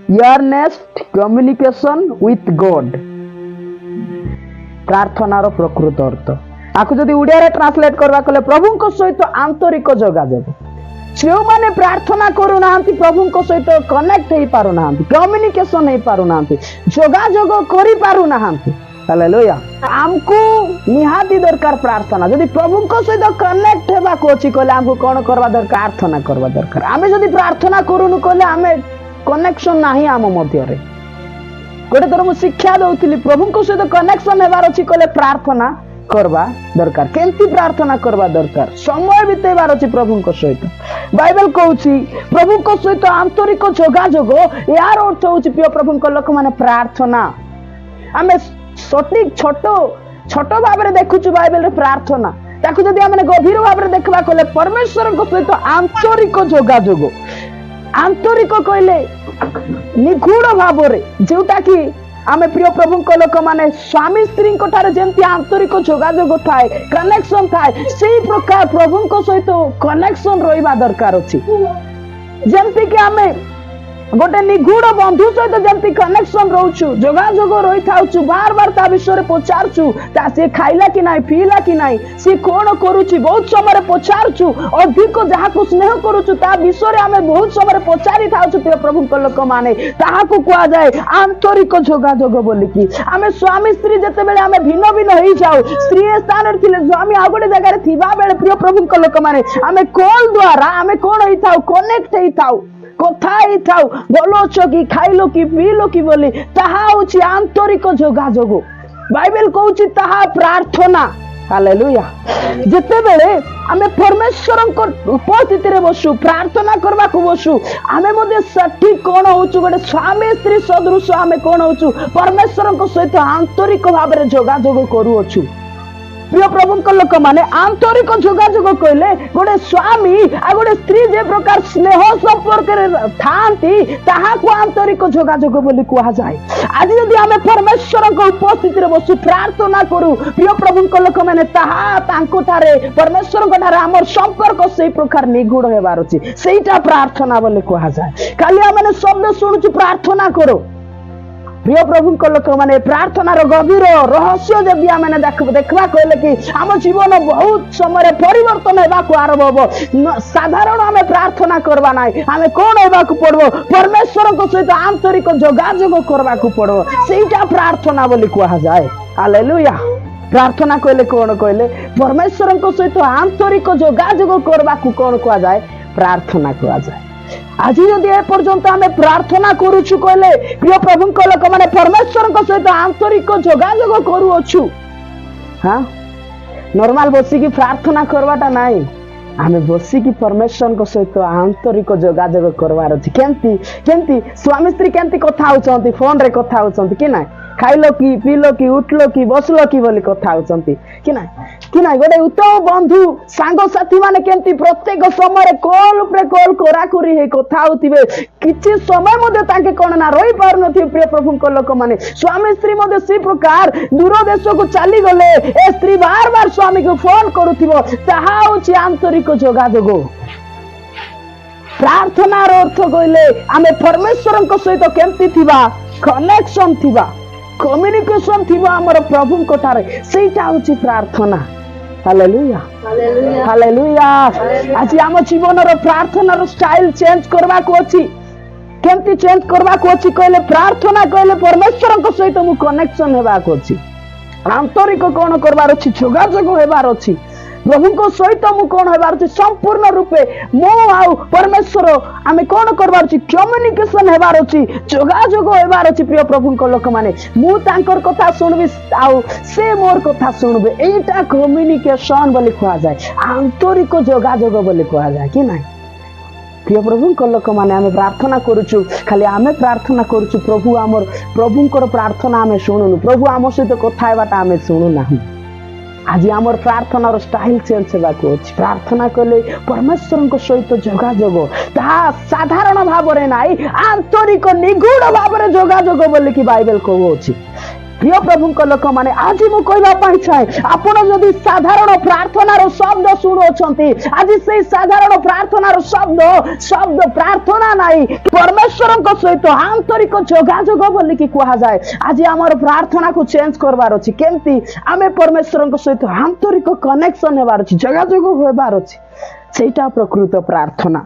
earnest communication with God प्रार्थनार प्रकृत अर्थ आपको जदि उड़िया रे ट्रांसलेट करबा कले प्रभु को सहित आंतरिक जोगाजोग जो माने प्रार्थना करू नांती प्रभु को सहित कनेक्ट हे पारु नांती कम्युनिकेशन हे पारु नांती जोगाजोग करि पारु नांती हालेलुया हमको निहाती दरकार प्रार्थना जदि प्रभु को सहित कनेक्ट हेबा को अछि कले हमको कोन करबा दरकार प्रार्थना करबा दरकार आमे जदि प्रार्थना करूनु कले आमे कनेक्शन नाही आम मध्य रे गोटे थर मु शिक्षा दउतिली प्रभु को सहित कनेक्शन हेबार अछि कले प्रार्थना करबा दरकार केंती प्रार्थना करबा दरकार समय बितेबार अछि प्रभु को सहित बाइबल कहउछि प्रभु को सहित आंतरिक जोगाजोग यार अर्थ होछि प्रिय प्रभु को लोक माने प्रार्थना आमे सटीक छोटो छोटो भाव में देखु बाइबल रे प्रार्थना ताकू जदि आमे गभीर भाव में देखबा कले परमेश्वर को सहित आंतरिक जोगाजोग आंतरिक कहले निगूढ़ भाव रे जोटा कि आमे प्रिय प्रभु को लोक माने स्वामी स्त्री को ठारे जेंती आंतरिक जोगाजोग थाए कनेक्शन थाए सेही प्रकार प्रभु को सहित कनेक्शन रहिबा दरकार अछि जेंती कि आमे गोटे निगूढ़ बंधु सहित जमती कनेक्शन रोचु जोगाजोग रही थाउछु बार बार ता विषय रे पचारछु ता से खाइला कि नाही पीला कि नाही से कोन करूछि बहुत समय रे पचारछु अधिक जहा को स्नेह करूछु ता विषय रे हमें बहुत समय रे पचारि थाउछु प्रिय प्रभु को लोक माने ताहा को कुआ जाय आंतरिक जोगाजोग बोली कि हमें स्वामी स्त्री जते बेले हमें भिन्न भिन्न होई जाऊ स्त्री स्थान रे थिले स्वामी आ गोटे जगह रे थिबा बेले प्रिय प्रभु को लोक माने हमें कॉल द्वारा हमें कोन होई थाउ कनेक्ट होई थाउ कथा ही थाउ बोलोच कि खाइलो कि पीलो कि बोली ताहा होछि आंतरिक जोगाजोग बाइबल कहउछि ताहा प्रार्थना हालेलुया जते बेले हमें परमेश्वर को उपस्थिति रे बसु प्रार्थना करबा को बसु हमें मध्ये सठिक कोन होछु गोटे स्वामी स्त्री सदृश हमें कोन होछु परमेश्वर को सहित आंतरिक भाव रे जोगाजोग करू अछु प्रिय प्रभु को लोक माने आंतरिक जोगाजोग कहले गोटे स्वामी आ गोटे स्त्री जे प्रकार स्नेह संपर्क रे थांती ताहा को आंतरिक जोगाजोग बोली कहा जाय आज यदि हमें परमेश्वर को उपस्थिति रे बसु प्रार्थना करू प्रिय प्रभु को लोक माने ताहा तांको थारे परमेश्वर को थारे हमर संपर्क सेही प्रकार निगूढ़ हेबार अछि सेहीटा प्रार्थना बोली कहा जाय खाली हमने शब्द सुनुछु प्रार्थना करो प्रिय प्रभु को लोक माने प्रार्थनार गभीर रहस्य जब आमे देखबा कहले कि हम जीवन बहुत समय परिवर्तन हेबा को आरंभ हो साधारण हमें प्रार्थना करबा नाही हमें कोन हेबा को पड़बो परमेश्वर को सहित आंतरिक जोगाजोग करबा को पड़बो सेहीटा प्रार्थना बोली कहा जाय हालेलुया प्रार्थना कहले कोन कहले परमेश्वर को सहित आंतरिक जोगाजोग करबा को कोन कहा जाय प्रार्थना कहा जाय आज यदि ए पर्यंत हमें प्रार्थना करूछु कहले प्रिय प्रभु को लोक माने परमेश्वर को सहित आंतरिक जोगाजोग करू अछु हां नॉर्मल बसी की प्रार्थना करवाटा नाही हमें बसी की परमेश्वर को सहित आंतरिक जोगाजोग करवार अछि केंती केंती स्वामी स्त्री केंती कथा होचंती फोन रे कथा होचंती कि ना खाइलो कि पीलो कि उठलो कि बसलो कि बोली कथा होचंती कि ना गोटे उत्तम बंधु सांग साथी माने केंती प्रत्येक समय कॉल ऊपर कॉल करा करी हे कथा होतिबे किछि समय मध्ये ताके कोन ना रही पार नथि प्रिय प्रभु को लोक माने स्वामी स्त्री मध्ये सी प्रकार दूर देश को चली गले ए स्त्री बार बार स्वामी को फोन करूथिबो ताहा होछि आंतरिक जोगाजोग प्रार्थनार अर्थ कहले आमे परमेश्वर को सहित केंती थिबा कनेक्शन थिबा कम्युनिकेशन थिबा हमर प्रभु को ठारे सेटा होछि प्रार्थना हालेलुया हालेलुया आज हम जीवन रो प्रार्थना रो स्टाइल चेंज करबा को अछि केंती चेंज करबा को अछि कहले प्रार्थना कहले परमेश्वर को सहित मु कनेक्शन हेबा को अछि आंतरिक कोन करबार अछि जोगाजोग हेबार अछि प्रभु को सहित मु कोन हेबार अछि संपूर्ण रूपे मो आउ परमेश्वर आमे कोन करबार अछि कम्युनिकेशन हेबार अछि जोगाजोग हेबार अछि प्रिय प्रभु को लोक माने मु तांकर कथा सुनबी आउ से मोर कथा सुनबे एटा कम्युनिकेशन बोली कहा जाय आंतरिक जोगाजोग बोली कहा जाय कि नाही प्रिय प्रभु को लोक माने आमे प्रार्थना करूछु खाली आमे प्रार्थना करूछु प्रभु हमर प्रभुकर प्रार्थना आमे सुनुनु प्रभु हमर सहित कथा हेबाटा आमे सुनु नाही आज आमर प्रार्थना स्टाइल चेंज हेबा को अछि प्रार्थना कले परमेश्वर को सहित जोगाजोग ता साधारण भाव रे नाही आंतरिक निगूढ़ भाव रे जोगाजोग बोली कि बाइबल कहू अछि प्रिय प्रभु लोक मैंने आज मु कहवाई चाहे आपण जदि साधारण प्रार्थनार शब्द शुणुंट आज से साधारण प्रार्थनार शब्द शब्द प्रार्थना नहीं परमेश्वर सहित आंतरिक जोगाजोग बोल कि कह जाए आज आम प्रार्थना को चेंज करवार अच्छी केमती आम परमेश्वर सहित आंतरिक कनेक्शन होबार अच्छी जोगाजोग होबार अच्छी सेटा प्रकृत प्रार्थना।